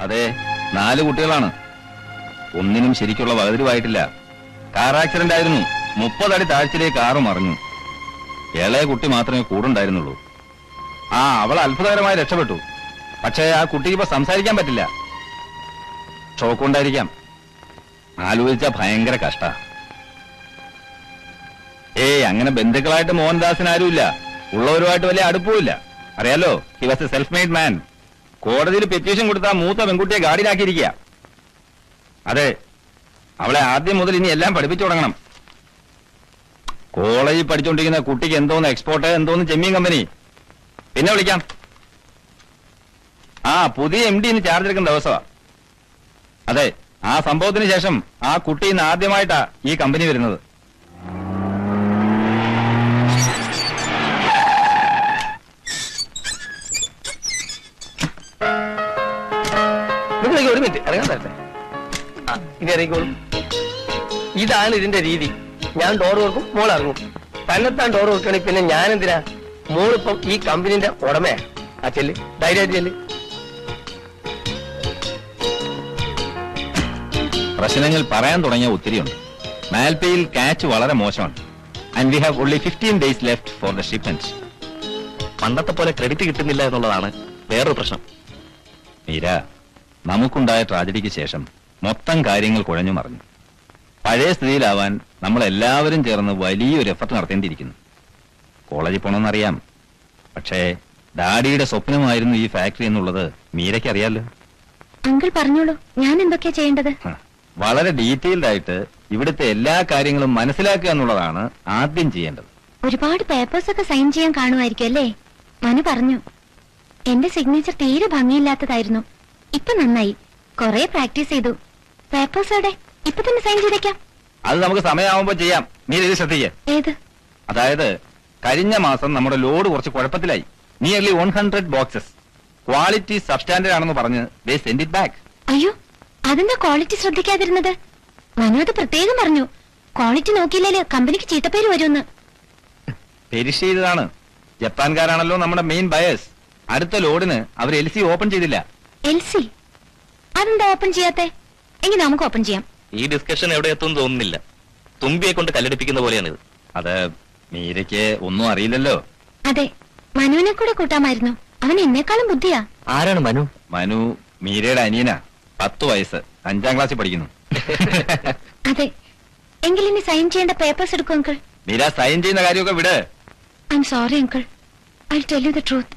അതെ, 4 കുട്ടികളാണ്. ഒന്നിനും ശരിക്കുള്ള വകതിരിവായിട്ടില്ല. കാർ ആക്സിഡന്റ് ആയിരുന്നു. 30 അടി താഴ്ചയിലേക്ക് കാറ് മറിഞ്ഞു. ഇളയ കുട്ടി മാത്രമേ കൂടുണ്ടായിരുന്നുള്ളൂ. അവൾ അത്ഭുതകരമായി രക്ഷപ്പെട്ടു. പക്ഷേ ആ കുട്ടിക്ക് ഇപ്പൊ സംസാരിക്കാൻ പറ്റില്ല. ഷോക്ക് കൊണ്ടായിരിക്കാം. ആലോചിച്ച ഭയങ്കര കഷ്ട. അങ്ങനെ ബന്ധുക്കളായിട്ട് മോഹൻദാസിന് ആരുമില്ല. ഉള്ളവരുമായിട്ട് വലിയ അടുപ്പമില്ല. അറിയാലോ, he was A self made മാൻ. കോടതിയിൽ പെറ്റീഷൻ കൊടുത്താൽ മൂത്ത പെൺകുട്ടിയെ ഗാഡിയിലാക്കിയിരിക്കുക. അതെ, അവളെ ആദ്യം മുതൽ ഇനി എല്ലാം പഠിപ്പിച്ചു തുടങ്ങണം. കോളേജിൽ പഠിച്ചുകൊണ്ടിരിക്കുന്ന കുട്ടിക്ക് എന്തോന്ന് എക്സ്പോർട്ട്, എന്തോന്ന് ചെമ്മീൻ കമ്പനി. പിന്നെ വിളിക്കാം. പുതിയ MD ഇന്ന് ചാർജ് എടുക്കുന്ന ദിവസമാ. അതെ, ആ സംഭവത്തിന് ശേഷം ആ കുട്ടി ഇന്ന് ആദ്യമായിട്ടാ ഈ കമ്പനി വരുന്നത്. ഒരു മിനിറ്റ് ഇറങ്ങാൻ തരട്ടെ. ഇനി ഇറങ്ങിക്കോളും. ഇതാണ് ഇതിന്റെ രീതി. ഞാൻ ഡോർ തുറക്കും, മോൾ ഇറങ്ങും. തന്നെത്താൻ ഡോർ തുറക്കണെങ്കിൽ പിന്നെ ഞാൻ എന്തിനാ? മോളിപ്പം ഈ കമ്പനിന്റെ ഉടമയാ. ചെല്ല്, ധൈര്യമായിട്ട് ചെല്ല്. പ്രശ്നങ്ങൾ പറയാൻ തുടങ്ങിയ ഒത്തിരിയുണ്ട്. മാൽപ്പയിൽ കാച്ച് വളരെ മോശമാണ്. And we have only 15 days left for the shipment. പണ്ടത്തെ പോലെ ക്രെഡിറ്റ് കിട്ടുന്നില്ല എന്നുള്ളതാണ് വേറൊരു പ്രശ്നം. മീര, നമുക്കുണ്ടായ ട്രാജഡിക്ക് ശേഷം മൊത്തം കാര്യങ്ങൾ കുഴഞ്ഞു മറിഞ്ഞു. പഴയ സ്ഥിതിയിലാവാൻ നമ്മൾ എല്ലാവരും ചേർന്ന് വലിയൊരു എഫർട്ട് നടത്തേണ്ടിയിരിക്കുന്നു. കോളേജിൽ പോകണമെന്നറിയാം, പക്ഷേ ഡാഡിയുടെ സ്വപ്നമായിരുന്നു ഈ ഫാക്ടറി എന്നുള്ളത് മീരയ്ക്ക് അറിയാലോ. അങ്കിൾ പറഞ്ഞോളൂ, ഞാൻ എന്തൊക്കെയാ ചെയ്യേണ്ടത്? വളരെ ഡീറ്റെയിൽഡ് ആയിട്ട് ഇവിടുത്തെ എല്ലാ കാര്യങ്ങളും മനസ്സിലാക്കുക എന്നുള്ളതാണ് ആദ്യം ചെയ്യേണ്ടത്. ഒരുപാട് പേപ്പേഴ്സ് ഒക്കെ സൈൻ ചെയ്യാൻ കാണുമായിരിക്കും അല്ലേ? മനു പറഞ്ഞു. എന്റെ സിഗ്നേച്ചർ തീരെ ഭംഗിയില്ലാത്തതായിരുന്നു. ഇപ്പൊ നന്നായി. കൊറേ പ്രാക്ടീസ് ചെയ്തു. പേപ്പേഴ്സോടെ ഇപ്പൊ തന്നെ സൈൻ ചെയ്തേക്കാം. അത് നമുക്ക് സമയമാവുമ്പോ ചെയ്യാം. നീ ഇത് ശ്രദ്ധിക്കേ. ഏത്? അതായത് കഴിഞ്ഞ മാസം നമ്മുടെ ലോഡ് കുറച്ച് കുഴപ്പത്തിലായി. Nearly 100 boxes. ക്വാളിറ്റി സബ്സ്റ്റാൻഡേർഡ് ആണെന്ന് പറഞ്ഞ് ദേ സെൻഡ് ഇറ്റ് ബാക്ക്. അയ്യോ, അതെന്താ ക്വാളിറ്റി ശ്രദ്ധിക്കാതിരുന്നത്? മനു അത് പ്രത്യേകം പറഞ്ഞു. ക്വാളിറ്റി നോക്കിയില്ലേ കമ്പനിക്ക് ചീത്തപ്പേര് വരുമെന്ന്. പെരിഷ് ചെയ്തതാണ്. ജപ്പാൻകാരാണല്ലോ നമ്മുടെ മെയിൻ ബയേഴ്സ്. അടുത്ത ലോഡിന് അവർ LC ഓപ്പൺ ചെയ്തില്ല. LC? അതെന്താ ഓപ്പൺ ചെയ്യാത്തെ? എങ്കിൽ നമുക്ക് ഓപ്പൺ ചെയ്യാം. ഈ ഡിസ്കഷൻ എവിടെ എത്തും തോന്നുന്നില്ല. തുമ്പിയെ കൊണ്ട് കല്ലെടുപ്പിക്കുന്ന പോലെയാണിത്. അത് മീരയ്ക്ക് ഒന്നും അറിയില്ലല്ലോ. അതെ, മനുവിനെ കൂടെ കൂട്ടാമായിരുന്നു. അവൻ എന്നെക്കാളും ബുദ്ധിയാ. ആരാണ് മനു? മനു മീരയുടെ അനിയനാ. 10 വയസ്സ്, 5ാം ക്ലാസ്സിൽ പഠിക്കുന്നു. അതെ, എങ്കിൽ ഇനി സൈൻ ചെയ്യേണ്ട പേപ്പേഴ്സ് എടുക്കും അങ്കിൾ. മീര സൈൻ ചെയ്യുന്ന കാര്യമൊക്കെ വിട്. I am sorry uncle. I tell you the truth.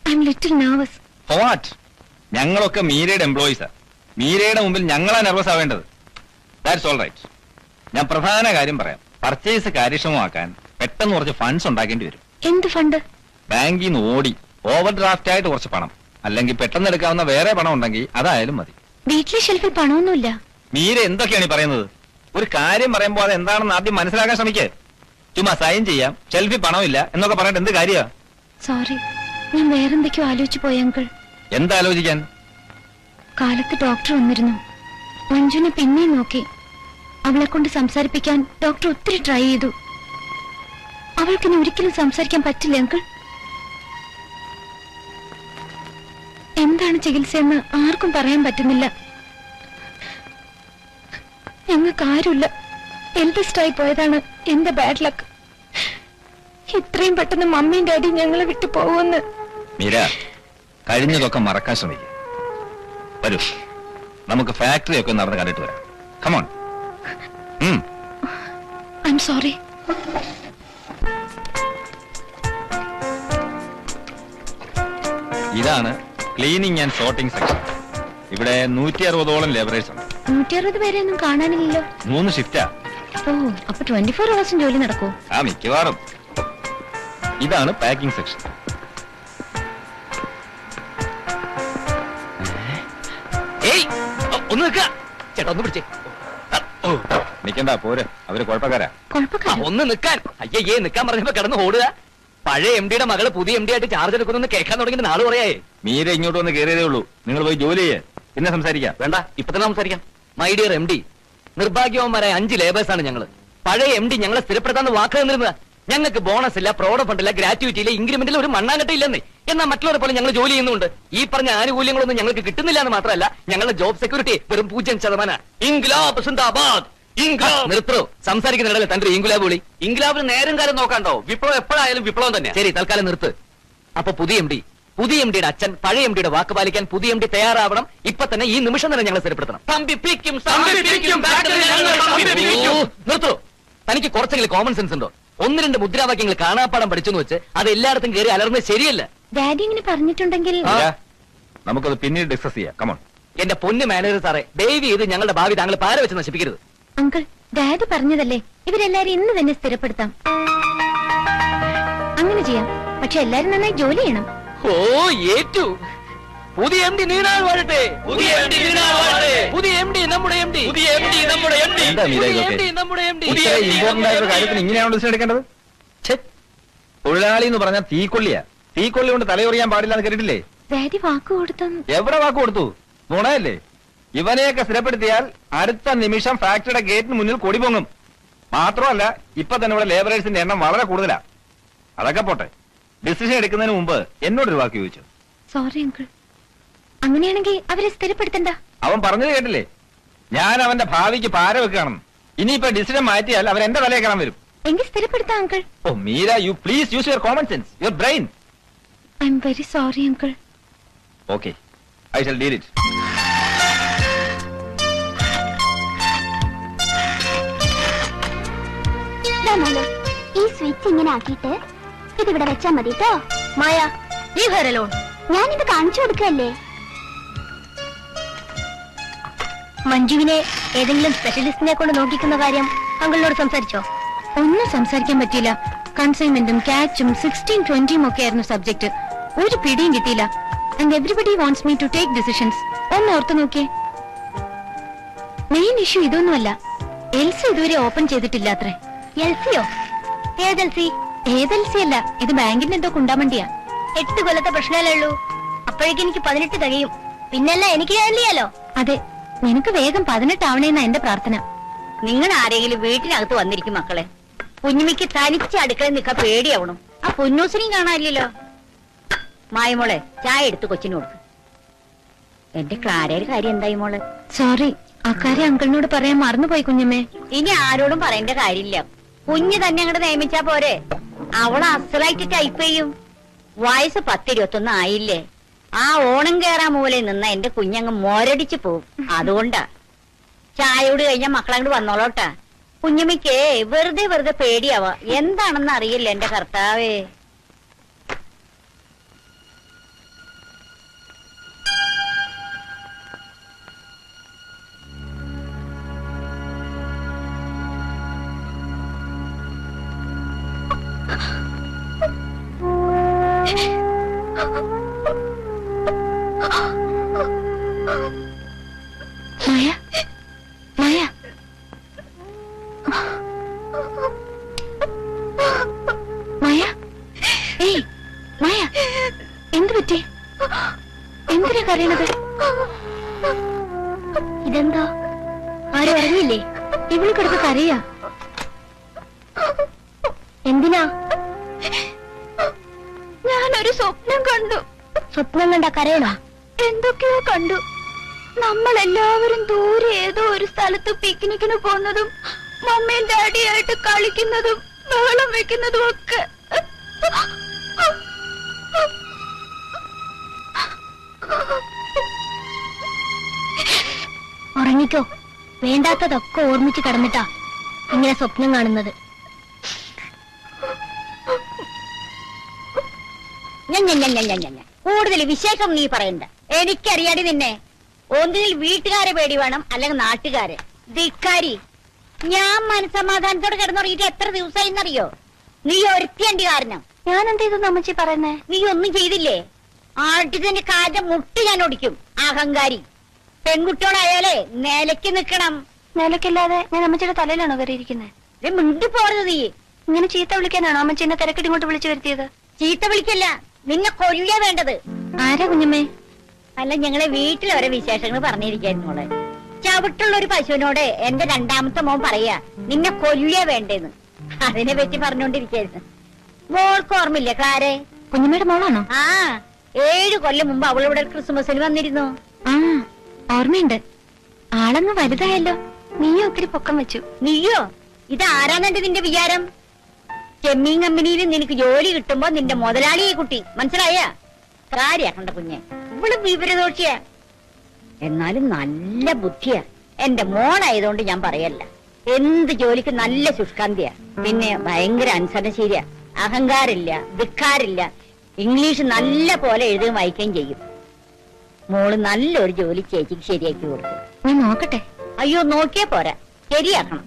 I am little nervous. For what? ഞങ്ങളൊക്കെ മീരയുടെ എംപ്ലോയീസാ. മീരയുടെ മുമ്പിൽ ഞങ്ങളാ നെർവസ് ആവേണ്ടത്. That's all right. ഞാൻ പ്രധാന കാര്യം പറയാം. പർച്ചേസ് കാര്യക്ഷമമാക്കാൻ പെട്ടെന്ന് കുറച്ച് ഫണ്ട്സ് ഉണ്ടാക്കേണ്ടി വരും. എന്ത് ഫണ്ട്? ബാങ്കിൽ നിന്ന് ഓടി ഓവർ ഡ്രാഫ്റ്റ് ആയിട്ട് കുറച്ച് പണം, അല്ലെങ്കിൽ പെട്ടെന്ന് എടുക്കാവുന്ന വേറെ പണം ഉണ്ടെങ്കിൽ അതായാലും മതി. വീട്ടിലെ ഷെൽഫിൽ പണമൊന്നുമില്ല. മീര എന്തൊക്കെയാണ് ഈ പറയുന്നത്? ഒരു കാര്യം പറയുമ്പോൾ അത് എന്താണെന്ന് ആദ്യം മനസ്സിലാക്കാൻ ശ്രമിക്കേ. ചുമ്മാ സൈൻ ചെയ്യാം, ഷെൽഫിൽ പണമില്ല എന്നൊക്കെ പറഞ്ഞിട്ട് എന്ത് കാര്യമാ? സോറി, ഞാൻ വേറെന്തൊക്കെയോ ആലോചിച്ചു പോയി അങ്കിൾ. എന്താലോചിക്കാൻ? കാലത്ത് ഡോക്ടർ വന്നിരുന്നു. മഞ്ജുനെ പിന്നെയും നോക്കി. അവളെ കൊണ്ട് സംസാരിപ്പിക്കാൻ ഡോക്ടർ ഒത്തിരി ട്രൈ ചെയ്തു. അവൾക്കിനി ഒരിക്കലും സംസാരിക്കാൻ പറ്റില്ല അങ്കിൾ. എന്താണ് ചികിത്സയെന്ന് ആർക്കും പറയാൻ പറ്റുന്നില്ല. ഞങ്ങൾക്ക് ആരുമില്ല. എൽഡസ്റ്റ് ആയി പോയതാണ് എന്റെ ബാഡ് ലക്ക്. ഇത്രയും പെട്ടെന്ന് മമ്മിയും ഡാഡിയും ഞങ്ങളെ വിട്ടു പോകുമെന്ന്. മീര, കഴിഞ്ഞതൊക്കെ മറക്കാൻ ശ്രമിക്കുക. വരൂ, നമുക്ക് ഫാക്ടറി ഒക്കെ നടന്ന് കണ്ടിട്ട് വരാം. കമോൺ. I am sorry. ഇതാണ് ക്ലീനിങ് ആൻഡ് സോർട്ടിംഗ് സെക്ഷൻ. ഇവിടെ 160ഓളം ലേബറേഴ്സ് ഉണ്ട്. 160 പേരെയൊന്നും കാണാനില്ലല്ലോ. 3 ഷിഫ്റ്റാ. ഓ, അപ്പൊ 24 hours ജോലി നടക്കൂ? മിക്കവാറും. ഇതാണ് പാക്കിംഗ് സെക്ഷൻ. ഒന്ന് നിൽക്ക ചേട്ടാ, ഒന്ന് പിടിച്ചേ. നിക്കണ്ട, പോരെ, അവര് കുഴപ്പക്കാരാ. ഒന്ന് നിൽക്കാൻ. അയ്യേ, നിൽക്കാൻ പറഞ്ഞപ്പോ കിടന്ന് ഓടുക. പഴയ MDയുടെ മകള് പുതിയ MD ആയിട്ട് ചാർജ് എടുക്കുന്നു കേൾക്കാൻ തുടങ്ങിയിട്ട് നാള് പറയായേ. മീര ഇങ്ങോട്ട് വന്ന് കയറിയതേ ഉള്ളൂ. നിങ്ങൾ പോയി ജോലി ചെയ്യേ, പിന്നെ സംസാരിക്കാം. വേണ്ട, ഇപ്പൊ തന്നെ സംസാരിക്കാം. മൈ ഡിയർ MD, നിർഭാഗ്യവന്മാരായ 5 ലേബേഴ്സാണ് ഞങ്ങള്. പഴയ MD ഞങ്ങളെ സ്ഥിരപ്പെടുത്താന്ന് വാക്ക് തന്നിരുന്നത്. ഞങ്ങൾക്ക് ബോണസ് ഇല്ല, പ്രോഡ് ഫണ്ട് ഇല്ല, ഗ്രാറ്റുവിറ്റി ഇല്ല, ഇൻക്രിമെന്റിൽ ഒരു മണ്ണാങ്കട്ട ഇല്ലെന്ന്. എന്നാൽ മറ്റുള്ളവരെ പോലെ ഞങ്ങൾ ജോലി ചെയ്യുന്നുണ്ട്. ഈ പറഞ്ഞ ആനുകൂല്യങ്ങളൊന്നും ഞങ്ങൾക്ക് കിട്ടുന്നില്ല എന്ന് മാത്രമല്ല, ഞങ്ങളുടെ ജോബ് സെക്യൂരിറ്റി വെറും 0%. ഇൻക്ലാബ് സിന്ദാബാദ്. നിർത്തോ, സംസാരിക്കുന്നിടയിൽ തന്റെ ഇൻക്ലാബ് വിളി. ഇൻക്ലാബിന് നേരം കാലം നോക്കാണ്ടോ? വിപ്ലവം എപ്പോഴായാലും വിപ്ലവം തന്നെ. ശരി, തൽക്കാലം നിർത്ത്. അപ്പൊ പുതിയ എം ഡിയുടെ അച്ഛൻ പഴയ എം ഡിയുടെ വാക്ക് പാലിക്കാൻ പുതിയ എം ഡി തയ്യാറാവണം. ഇപ്പൊ തന്നെ, ഈ നിമിഷം തന്നെ ഞങ്ങൾ സ്ഥിരപ്പെടുത്തണം. നിർത്തോ. തനിക്ക് കുറച്ചെങ്കിലും കോമൺ സെൻസ് ഉണ്ടോ? 1-2 മുദ്രാവാക്യങ്ങൾ കാണാപ്പാടം പഠിച്ചെന്ന് വെച്ച് അത് എല്ലായിടത്തും കയറി അലർന്നത് ശരിയല്ല. ഡാഡി ഇങ്ങനെ പറഞ്ഞിട്ടുണ്ടെങ്കിൽ നമുക്കത് പിന്നീട് ഡിസ്കസ് ചെയ്യാം. കമോൺ. എന്റെ പൊന്നു മാനേജർ സാറേ, ദയവ് ചെയ്ത് ഞങ്ങളുടെ ഭാവി താങ്കൾ പാര വെച്ച് നശിപ്പിക്കരുത്. അങ്കിൾ, ഡാഡി പറഞ്ഞതല്ലേ, ഇവരെല്ലാരും ഇന്ന് തന്നെ സ്ഥിരപ്പെടുത്താം. അങ്ങനെ ചെയ്യാം. പക്ഷെ എല്ലാരും നന്നായി ജോലി ചെയ്യണം. ഓ, ഏറ്റു. പുതിയ എം ഡി നീണാൾ വാഴട്ടെ. പുതിയ എം ഡി നമ്മുടെ എം ഡി. എന്താ മീര ഇതൊക്കെ? ഇത്ര ഇമ്പോർട്ടന്റ് ആയ ഒരു കാര്യത്തിന് ഇങ്ങനെയാണോ ഡിസിഷൻ എടുക്കേണ്ടത്? തൊഴിലാളി എന്ന് പറഞ്ഞാൽ തീക്കൊള്ളിയാ. തീക്കൊള്ളി കൊണ്ട് തലയൊറിയാൻ പാടില്ല എന്ന് കേട്ടിട്ടില്ലേ? ഡാഡി വാക്ക് കൊടുത്തു. എവിടെ വാക്ക് കൊടുത്തു? നുണയല്ലേ? ഇവനെയൊക്കെ സ്ഥിരപ്പെടുത്തിയാൽ അടുത്ത നിമിഷം ഫാക്ടറിയുടെ ഗേറ്റിന് മുന്നിൽ കൊടി പൊങ്ങും. മാത്രമല്ല, ഇപ്പൊ തന്നെ ഇവിടെ ലേബറേഴ്സിന്റെ എണ്ണം വളരെ കൂടുതലാ. അതൊക്കെ പോട്ടെ, ഡിസിഷൻ എടുക്കുന്നതിന് മുമ്പ് എന്നോടൊരു വാക്ക് ചോദിച്ചു. Sorry uncle. അങ്ങനെയാണെങ്കിൽ അവരെ സ്ഥിരപ്പെടുത്തണ്ട. അവൻ പറഞ്ഞത് കേട്ടില്ലേ? ഞാൻ അവന്റെ ഭാവിക്ക് പാര വെക്കുകയാണെന്ന്. ഇനിയിപ്പോ ഡിസിഷൻ മാറ്റിയാൽ അവൻ എന്റെ തലയെ കാണാൻ വരും. എങ്കിൽ സ്ഥിരപ്പെടുത്താം uncle. Oh Meera, you please use your common sense, your brain. I am very sorry uncle. Okay, I shall deal it. ഈ സ്വിച്ച് ഇങ്ങനെ ആക്കിയിട്ട് ഇതിവിടെ വെച്ചാ മതി കേട്ടോ. Maya, leave her alone. ഞാനിത് കാണിച്ചു കൊടുക്കല്ലേ. മഞ്ജുവിനെ ഏതെങ്കിലും സ്പെഷ്യലിസ്റ്റിനെ കൊണ്ട് നോക്കിക്കുന്ന കാര്യം അങ്കിളിനോട് സംസാരിച്ചോ? ഒന്നും സംസാരിക്കാൻ പറ്റിയില്ല. കൺസൈൻമെന്റും ക്യാച്ചും 16-20 ഒക്കെ ആയിരുന്നു സബ്ജക്ട്. ഒരു പിടിയും കിട്ടിയില്ല. And everybody wants me to take decisions. ഒന്ന് ഓർത്തു നോക്കിയേ. മെയിൻ ഇഷ്യൂ ഇതൊന്നുമല്ല. എൽസി ഇതുവരെ ഓപ്പൺ ചെയ്തിട്ടില്ല അത്രേ. എൽസിയോ? ഏതെൽസി? ഏതെൽസി അല്ല, ഇത് ബാങ്കിന്റെ എന്തോ കുണ്ടാമണ്ടിയാ. 8 കൊല്ലത്തെ പ്രശ്നമല്ലേ ഉള്ളൂ. അപ്പോഴേക്കും എനിക്ക് 18 തികയും. പിന്നല്ല എനിക്ക് ചെയ്യാലോ. അതെ, നിനക്ക് വേഗം 18 ആവണേന്നാ എന്റെ പ്രാർത്ഥന. നിങ്ങൾ ആരെങ്കിലും വീട്ടിനകത്ത് വന്നിരിക്കും മക്കളെ. കുഞ്ഞുമിക്ക് തനിച്ച് അടുക്കളയിൽ നിൽക്കാൻ പേടിയാവണം. ആ പൊന്നൂസിനെയും കാണാനില്ലല്ലോ. മായമോളെ, ചായ എടുത്ത് കൊച്ചിന് കൊടുക്ക്. എന്റെ ക്ലാരയുടെ കാര്യം എന്തായി മോളെ? സോറി, അക്കാര്യം അങ്കിളിനോട് പറയാൻ മറന്നുപോയി കുഞ്ഞമ്മേ. ഇനി ആരോടും പറയേണ്ട കാര്യമില്ല. കുഞ്ഞ് തന്നെ അങ്ങോട്ട് നിയമിച്ചാ പോരെ. അവള് അസലായിട്ട് ടൈപ്പ് ചെയ്യും. വയസ്സ് 10-21 ആയില്ലേ. ആ ഓണം കേറാൻ മൂലെ നിന്ന എന്റെ കുഞ്ഞങ്ങ് മോരടിച്ചു പോവും. അതുകൊണ്ടാ. ചായയോട് കഴിഞ്ഞാൽ മക്കളങ്ങോട്ട് വന്നോളോട്ടാ. കുഞ്ഞമ്മയ്ക്ക് വെറുതെ പേടിയാവാ. എന്താണെന്ന് അറിയില്ല എന്റെ കർത്താവേ. മായ, മായ, മായ, ഏയ് മായ, എന്ത് പറ്റി? എന്തിനാ കരയണത്? ഇതെന്താ? ആരും അറിഞ്ഞില്ലേ? ഇവള് കിടന്ന് കരയാ. എന്തിനാ? ഞാനൊരു സ്വപ്നം കണ്ടു. സ്വപ്നം കണ്ട കരയണോ? എന്തൊക്കെയോ കണ്ടു. നമ്മളെല്ലാവരും ദൂരെ ഏതോ ഒരു സ്ഥലത്ത് പിക്നിക്കിന് പോകുന്നതും മമ്മയും ഡാഡിയായിട്ട് കളിക്കുന്നതും ബഹളം വെക്കുന്നതും ഒക്കെ. ഉറങ്ങിക്കോ. വേണ്ടാത്തതൊക്കെ ഓർമ്മിച്ച് കിടന്നിട്ടാ ഇങ്ങനെ സ്വപ്നം കാണുന്നത്. കൂടുതൽ വിശേഷം നീ പറയണ്ട. എനിക്കറിയാടി നിന്നെ. ഒന്നിൽ വീട്ടുകാരെ പേടി വേണം, അല്ലെങ്കിൽ നാട്ടുകാരെ. ധിക്കാരി. ഞാൻ മനസ്സമാധാനത്തോടെ കിടന്നുറങ്ങിയിട്ട് എത്ര ദിവസമായിന്നറിയോ? നീ ഒരുത്തിയണ്ടി കാരണം. ഞാൻ എന്ത് ചെയ്തു അമ്മച്ചി പറയുന്നേ? നീ ഒന്നും ചെയ്തില്ലേ? ആട്ടിന്റെ കാലിന്റെ മുട്ടി ഞാൻ ഒടിക്കും. അഹങ്കാരി. പെൺകുട്ടികളായാലേ നിലയ്ക്ക് നിക്കണം. നിലക്കില്ലാതെ ഞാൻ അമ്മച്ചിയുടെ തലയിലാണോ കയറിയിരിക്കുന്നത്? മിണ്ടി പോறது നീ. ഇങ്ങനെ ചീത്ത വിളിക്കാനാണോ അമ്മച്ചി എന്നെ തിരക്കിട്ട് ഇങ്ങോട്ട് വിളിച്ചു വരുത്തിയത്? ചീത്ത വിളിക്കല്ല, നിന്നെ കൊല്ലുക വേണ്ടത്. ആരാ കുഞ്ഞമ്മേ? അല്ല, ഞങ്ങളെ വീട്ടിൽ ഓരോ വിശേഷങ്ങൾ പറഞ്ഞിരിക്കായിരുന്നു മോളെ. ചവിട്ടുള്ള ഒരു പശുവിനോട് എന്റെ 2ാമത്തെ മോൻ പറയാ നിന്നെ കൊല്ലുക വേണ്ടേന്ന്. അതിനെ പറ്റി പറഞ്ഞോണ്ടിരിക്കായിരുന്നു. മോൾക്ക് ഓർമ്മയില്ല കാരെ? കുഞ്ഞമ്മയുടെ മോളാണോ? ആ, 7 കൊല്ലം മുമ്പ് അവളിവിടെ ക്രിസ്മസിന് വന്നിരുന്നു. ആ, ഓർമ്മയുണ്ട്. ആളങ്ങ് വലുതായല്ലോ. നീയോ ഒത്തിരി പൊക്കം വെച്ചു. നീയോ? ഇതാരാണെന്റെ നിന്റെ വിചാരം? ചെമ്മീൻ കമ്പനിയിൽ നിനക്ക് ജോലി കിട്ടുമ്പോ നിന്റെ മുതലാളിയെ കുട്ടി, മനസ്സിലായ? കാര്യാക്കണ്ട കുഞ്ഞെ, ഇവള് വിവരദോഷിയാ. എന്നാലും നല്ല ബുദ്ധിയാ. എന്റെ മോളായതുകൊണ്ട് ഞാൻ പറയല്ല. എന്ത് ജോലിക്ക് നല്ല ശുഷ്കാന്തിയാ. പിന്നെ ഭയങ്കര അനുസരണശീലിയാ. അഹങ്കാരില്ല, ധിക്കാരില്ല. ഇംഗ്ലീഷ് നല്ല പോലെ എഴുതുകയും വായിക്കുകയും ചെയ്യും. മോള് നല്ലൊരു ജോലി ചേച്ചിക്ക് ശരിയാക്കി കൊടുക്കും. ഞാൻ നോക്കട്ടെ. അയ്യോ, നോക്കിയാ പോരാ, ശരിയാക്കണം.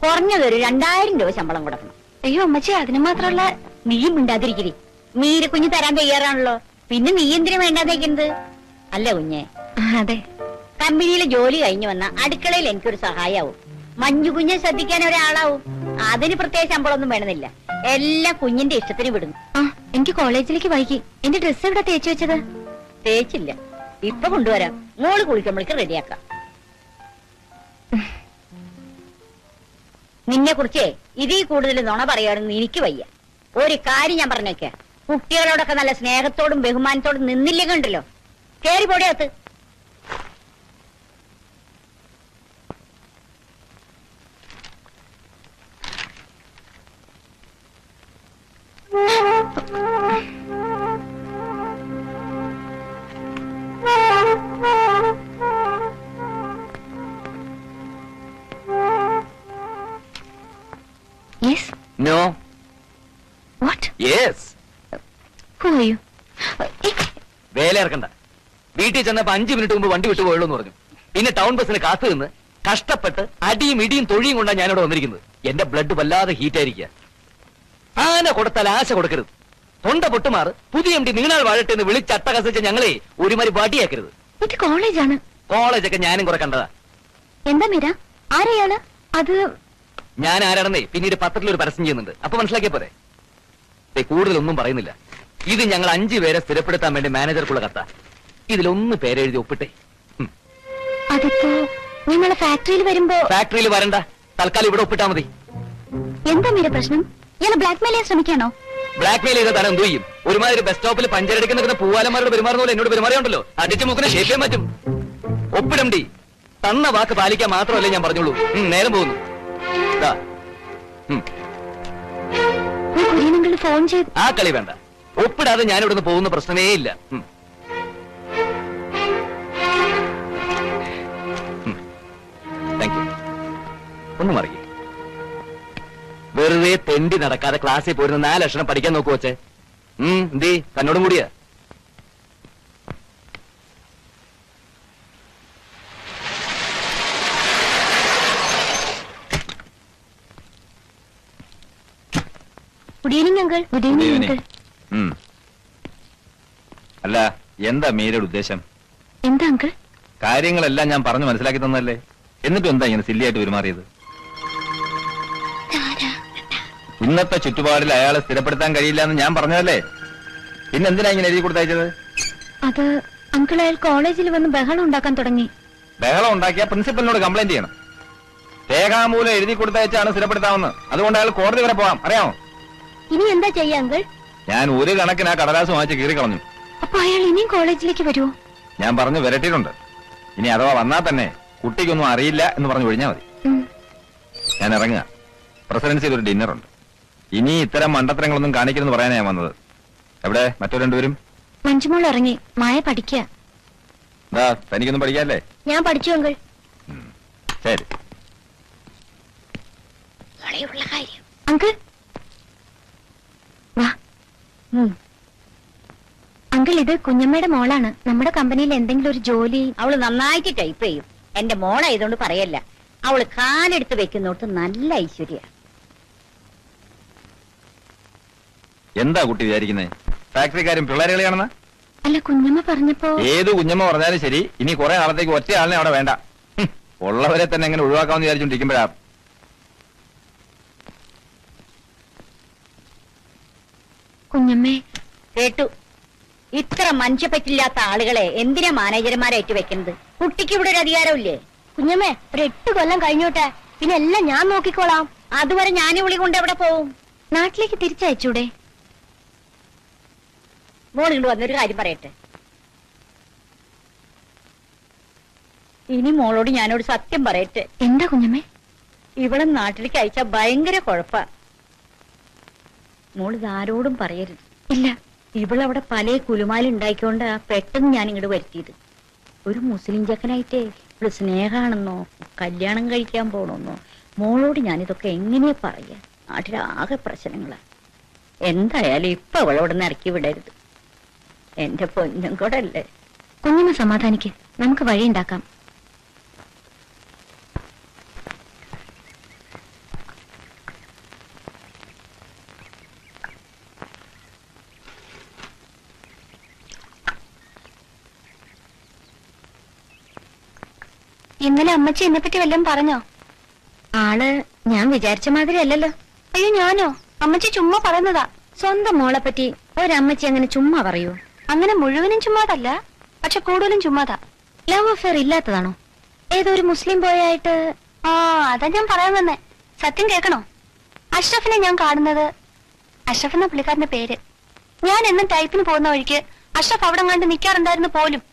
കുറഞ്ഞതൊരു 2000 രൂപ ശമ്പളം കൊടുക്കണം. അയ്യോ അമ്മച്ചി, അതിന് മാത്രമുള്ള. നീയും മിണ്ടാതിരിക്കരി. മീര കുഞ്ഞ് തരാൻ തയ്യാറാണല്ലോ, പിന്നെ നീ എന്തിനു വേണ്ടാതേക്കുന്നത്? അല്ല കുഞ്ഞെ, അതെ. കമ്പനിയിലെ ജോലി കഴിഞ്ഞു വന്ന അടുക്കളയിൽ എനിക്കൊരു സഹായാവും. മഞ്ജു കുഞ്ഞെ ശ്രദ്ധിക്കാൻ ഒരാളാവും. അതിന് പ്രത്യേക ശമ്പളമൊന്നും വേണമെന്നില്ല. എല്ലാം കുഞ്ഞിന്റെ ഇഷ്ടത്തിന് വിടുന്നു. ആ, എനിക്ക് കോളേജിലേക്ക് വൈകി. എന്റെ ഡ്രസ്സ് എവിടെ തേച്ചു വെച്ചത്? തേച്ചില്ല, ഇപ്പൊ കൊണ്ടുവരാം. മോള് കുളിക്കുമ്പോഴേക്ക് റെഡിയാക്കാം. നിന്നെ കുറിച്ചേ ഇതിൽ കൂടുതൽ നുണ പറയാണെന്ന് എനിക്ക് വയ്യ. ഒരു കാര്യം ഞാൻ പറഞ്ഞേക്ക, കുട്ടികളോടൊക്കെ നല്ല സ്നേഹത്തോടും ബഹുമാനത്തോടും നിന്നില്ലേ കണ്ടല്ലോ. കേറി പോടിയകത്ത്. Yes. No. What? Yes. Who are you? വേല ഇറക്കണ്ട. വീട്ടിൽ ചെന്നപ്പോ 5 മിനിറ്റ് മുമ്പ് വണ്ടി വിട്ടു പോയുള്ളൂ എന്ന് പറഞ്ഞു. പിന്നെ ടൗൺ ബസ്സിന് കാത്തു നിന്ന് കഷ്ടപ്പെട്ട് അടിയും ഇടിയും തൊഴിയും കൊണ്ടാണ് ഞാനിവിടെ വന്നിരിക്കുന്നത്. എന്റെ ബ്ലഡ് വല്ലാതെ ഹീറ്റ് ആയിരിക്കുക. ആന കൊടുത്താൽ ആശ കൊടുക്കരുത്. തൊണ്ട പൊട്ടുമാറ് പുതിയ എം ഡി നീണാൾ വാഴട്ടെ എന്ന് വിളിച്ചട്ടകസിച്ച ഞങ്ങളെ ഒരുമാതിരി വടിയാക്കരുത്. ഇത് കോളേജാണ്. കോളേജൊക്കെ ഞാനും കുറെ കണ്ടതാ. എന്താ മീര, ആരെയാണ് അത്? ഞാൻ ആരാണെന്നേ പിന്നീട് പത്രത്തിൽ ഒരു പരസ്യം ചെയ്യുന്നുണ്ട്, അപ്പൊ മനസ്സിലാക്കിയ പോരെ. കൂടുതലൊന്നും പറയുന്നില്ല. ഇത് ഞങ്ങൾ 5 പേരെ സ്ഥിരപ്പെടുത്താൻ വേണ്ടി മാനേജർക്കുള്ള കത്ത. ഇതിലൊന്ന് പേരെഴുതി ഒപ്പിട്ടെ. അതിപ്പോ നിങ്ങളെ ഫാക്ടറിയിൽ വരുമ്പോ. ഫാക്ടറിയിൽ വരണ്ട, തൽക്കാലം ഇവിടെ ഒപ്പിട്ടാ മതി. എന്താ മീര പ്രശ്നം? ഇയാളെ ബ്ലാക്ക്മെയിൽ ചെയ്യാൻ ശ്രമിക്കാണോ? ബ്ലാക്ക്മെയിൽ ചെയ്ത തരം എന്ത് ചെയ്യും? ഒരുമാതിരി ബസ് സ്റ്റോപ്പിൽ പഞ്ചരടിക്കുന്ന പൂവാലന്മാരോട് പെരുമാറുന്ന പോലെ എന്നോട് പെരുമാറിയുണ്ടല്ലോ. അടിച്ചു മുക്കിനെ ഷേപ്പ് ചെയ്യാൻ പറ്റും. ഒപ്പിടം ഡി. തന്ന വാക്ക് പാലിക്കാൻ മാത്രമല്ലേ ഞാൻ പറഞ്ഞോളൂ. നേരം പോകുന്നു. ഫോൺ ചെയ്ത്. ആ കളി വേണ്ട. ഒപ്പിടാതെ ഞാൻ ഇവിടുന്ന് പോകുന്ന പ്രശ്നമേ ഇല്ല. Thank you. ഒന്നും അറിയേ. വെറുതെ തെണ്ടി നടക്കാതെ ക്ലാസ്സിൽ പോയിരുന്ന 4 അക്ഷരം പഠിക്കാൻ നോക്കു വച്ചേ. എന്തേ തന്നോടും കൂടിയാ? Good evening uncle. Good evening uncle. അല്ല, എന്താ മീരയുടെ ഉദ്ദേശം? എന്താ അങ്കിൾ? കാര്യങ്ങളെല്ലാം ഞാൻ പറഞ്ഞു മനസ്സിലാക്കി തന്നല്ലേ, എന്നിട്ടും എന്താ ഇങ്ങനെ സില്ലിയായിട്ട് പെരുമാറിയത്? ഇന്നത്തെ ചുറ്റുപാടിൽ അയാളെ സ്ഥിരപ്പെടുത്താൻ കഴിയില്ല എന്ന് ഞാൻ പറഞ്ഞതല്ലേ, പിന്നെന്തിനാ ഇങ്ങനെ എഴുതി കൊടുത്തയച്ചത്? അത് അങ്കിൾ, അയാൾ കോളേജിൽ വന്ന് ബഹളം ഉണ്ടാക്കാൻ തുടങ്ങി. ബഹളം ഉണ്ടാക്കിയ പ്രിൻസിപ്പലിനോട് കംപ്ലൈന്റ് ചെയ്യണം. രേഖാമൂലം എഴുതി കൊടുത്തയച്ചാണ് സ്ഥിരപ്പെടുത്താമെന്ന്. അതുകൊണ്ട് അയാൾ കോടതി വരെ പോവാം, അറിയാമോ? ഇനി എന്താ ചെയ്യാ അങ്കിൾ? ഞാൻ ഒരു കണക്കിന് ആ കടലാസ് വാങ്ങിച്ച് കീറി കളഞ്ഞു. അപ്പൊ അയാൾ ഇനിയും കോളേജിലേക്ക് വരുമോ? ഞാൻ പറഞ്ഞു വരട്ടിയിട്ടുണ്ട്. ഇനി അഥവാ വന്നാൽ തന്നെ കുട്ടിക്കൊന്നും അറിയില്ല എന്ന് പറഞ്ഞു ഒഴിഞ്ഞാൽ മതി. ഞാൻ ഇറങ്ങുക. പ്രസിഡൻസിയിൽ ഒരു ഡിന്നറുണ്ട്. ഇനി ഇത്തരം മണ്ടത്തരങ്ങളൊന്നും കാണിക്കരുതെന്ന് പറയാനാ ഞാൻ വന്നത്. എവിടെ മറ്റു രണ്ടുപേരും? മഞ്ജുമോൾ ഇറങ്ങി. മായ പഠിക്കുക. എന്താ, തനിക്കൊന്നും പഠിക്കാല്ലേ? ഞാൻ പഠിച്ചു അങ്കിൾ. ശരി അങ്കിൾ വാ. അങ്കിൾ, ഇത് കുഞ്ഞമ്മയുടെ മോളാണ്. നമ്മുടെ കമ്പനിയിൽ എന്തെങ്കിലും ഒരു ജോലി. അവള് നന്നായിട്ട് ടൈപ്പ് ചെയ്യും. എന്റെ മോളായതുകൊണ്ട് പറയല്ല. അവള് കാലെടുത്ത് വെക്കുന്നോട്ട് നല്ല ഐശ്വര്യ. എന്താ കുട്ടി വിചാരിക്കുന്നേ? ഫാക്ടറിക്കാരും പിള്ളേരുകളെയാണെന്ന്? അല്ല, കുഞ്ഞമ്മ പറഞ്ഞപ്പോ. ഏത് കുഞ്ഞമ്മ പറഞ്ഞാലും ശരി, ഇനി കുറെ നാളത്തേക്ക് ഒറ്റ ആളിനെ അവിടെ വേണ്ട. ഉള്ളവരെ തന്നെ എങ്ങനെ ഒഴിവാക്കാമെന്ന് വിചാരിച്ചോണ്ടിരിക്കുമ്പോഴാ. കുഞ്ഞമ്മേ, കേട്ടു. ഇത്ര മനുഷ്യപ്പറ്റില്ലാത്ത ആളുകളെ എന്തിനാ മാനേജർമാരായിട്ട് വെക്കുന്നത്? കുട്ടിക്ക് ഇവിടെ ഒരു അധികാരമില്ലേ? കുഞ്ഞമ്മേ, ഒരു 8 കൊല്ലം കഴിഞ്ഞോട്ടെ, പിന്നെ എല്ലാം ഞാൻ നോക്കിക്കോളാം. അതുവരെ ഞാൻ വിളി കൊണ്ട് എവിടെ പോവും? നാട്ടിലേക്ക് തിരിച്ചയച്ചൂടെ? മോൾ ഇങ്ങോട്ട് വന്നൊരു കാര്യം പറയട്ടെ. ഇനി മോളോട് ഞാനോട് സത്യം പറയട്ടെ. എന്താ കുഞ്ഞമ്മേ? ഇവിടെ നാട്ടിലേക്ക് അയച്ചാ ഭയങ്കര കുഴപ്പാ. മോൾ ഇതാരോടും പറയരുത്. ഇല്ല. ഇവളവിടെ പല കുലുമാലുണ്ടായിക്കൊണ്ട് പെട്ടെന്ന് ഞാൻ ഇങ്ങോട്ട് വരുത്തിയത്. ഒരു മുസ്ലിം ചെക്കനായിട്ടേ ഇവിടെ സ്നേഹാണെന്നോ കല്യാണം കഴിക്കാൻ പോണെന്നോ മോളോട് ഞാനിതൊക്കെ എങ്ങനെയാ പറയാ? നാട്ടിലാകെ പ്രശ്നങ്ങളാ. എന്തായാലും ഇപ്പൊ അവളവിടെ നിന്ന് ഇറക്കി വിടരുത്. എന്റെ പൊന്നും കൂടല്ലേ. കുഞ്ഞമ്മ സമാധാനിക്ക്, നമുക്ക് വഴിയുണ്ടാക്കാം. ഇന്നലെ അമ്മച്ചി എന്നെപ്പറ്റി വല്ലതും പറഞ്ഞോ? ആള് ഞാൻ വിചാരിച്ച മാതിരി അല്ലല്ലോ. അയ്യോ ഞാനോ? അമ്മച്ചി ചുമ്മാ പറയുന്നതാ. സ്വന്തം മോളെ പറ്റി ഒരമ്മച്ചി അങ്ങനെ ചുമ്മാ പറയൂ? അങ്ങനെ മുഴുവനും ചുമ്മാതല്ല, പക്ഷെ കൂടുതലും ചുമ്മാതാ. Love affair ഇല്ലാത്തതാണോ? ഏതോ ഒരു മുസ്ലിം ബോയായിട്ട്? ആ അതാ ഞാൻ പറയാൻ വന്നേ. സത്യം കേൾക്കണോ? അഷ്റഫിനെ ഞാൻ കാണുന്നത്, അഷ്റഫ് എന്ന പുള്ളിക്കാരന്റെ പേര്. ഞാൻ എന്നും ടൈപ്പിന് പോകുന്ന വഴിക്ക് അഷ്റഫ് അവിടെ കണ്ട് നിൽക്കാറുണ്ടായിരുന്നു പോലും.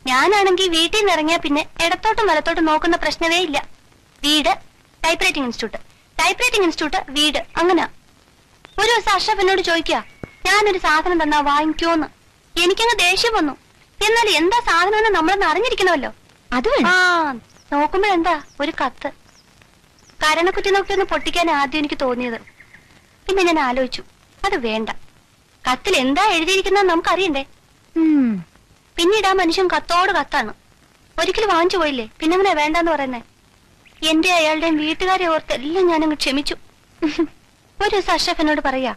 ഞാനാണെങ്കിൽ വീട്ടിൽ നിന്ന് ഇറങ്ങിയ പിന്നെ ഇടത്തോട്ടും വലത്തോട്ടും നോക്കുന്ന പ്രശ്നമേ ഇല്ല. വീട് type writing institute, type writing institute വീട്, അങ്ങനെ. ഒരു ദിവസം അഷ്റഫ് എന്നോട് ചോദിക്കുക, ഞാനൊരു സാധനം തന്നാ വാങ്ങിക്കോന്ന്. എനിക്കങ്ങ് ദേഷ്യം വന്നു. എന്നാൽ എന്താ സാധനം എന്ന് നമ്മളൊന്ന് അറിഞ്ഞിരിക്കണമല്ലോ. അത് ആ നോക്കുമ്പോഴെന്താ ഒരു കത്ത്. കരണക്കുറ്റി നോക്കി ഒന്ന് പൊട്ടിക്കാൻ ആദ്യം എനിക്ക് തോന്നിയത്. പിന്നെ ഞാൻ ആലോചിച്ചു, അത് വേണ്ട. കത്തിൽ എന്താ എഴുതിയിരിക്കുന്നത് നമുക്കറിയണ്ടേ. പിന്നീട് ആ മനുഷ്യൻ കത്തോട് കത്താണ്. ഒരിക്കലും വാങ്ങിച്ചു പോയില്ലേ, പിന്നെങ്ങനെ വേണ്ടെന്ന് പറയുന്നേ. എന്റെ അയാളുടെയും വീട്ടുകാരെ ഓർത്ത് എല്ലാം ഞാനങ്ങ് ക്ഷമിച്ചു. ഒരു ദിവസം അഷ്റഫ് എന്നോട് പറയാ,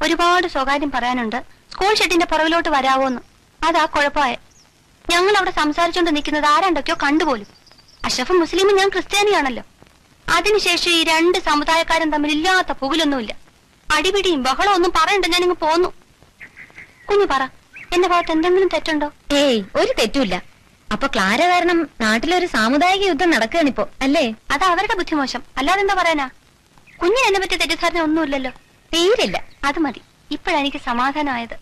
ഒരുപാട് സ്വകാര്യം പറയാനുണ്ട്, സ്കൂൾ ഷെഡിന്റെ പുറകിലോട്ട് വരാവോന്ന്. അതാ കുഴപ്പമായ. ഞങ്ങൾ അവിടെ സംസാരിച്ചോണ്ട് നിൽക്കുന്നത് ആരാണ്ടൊക്കെയോ കണ്ടുപോലും. അഷ്റഫ് മുസ്ലിമും ഞാൻ ക്രിസ്ത്യാനിയാണല്ലോ. അതിനുശേഷം ഈ രണ്ട് സമുദായക്കാരും തമ്മിൽ ഇല്ലാത്ത പുകലൊന്നുമില്ല. അടിപിടിയും ബഹളവും ഒന്നും പറയണ്ട, ഞാനിങ്ങ് പോന്നു. കുഞ്ഞു പറ, എന്റെ ഭാഗത്ത് എന്തെങ്കിലും തെറ്റുണ്ടോ? ഏയ് ഒരു തെറ്റുമില്ല. അപ്പൊ ക്ലാര കാരണം നാട്ടിലൊരു സാമുദായിക യുദ്ധം നടക്കുകയാണിപ്പോ അല്ലേ? അത് അവരുടെ ബുദ്ധിമോശം, അല്ലാതെ എന്താ പറയാനാ? കുഞ്ഞിന് എന്നെ പറ്റി തെറ്റിദ്ധാരണ ഒന്നുമില്ലല്ലോ. തീരില്ല. അത് മതി. ഇപ്പോഴെനിക്ക് സമാധാനമായത്.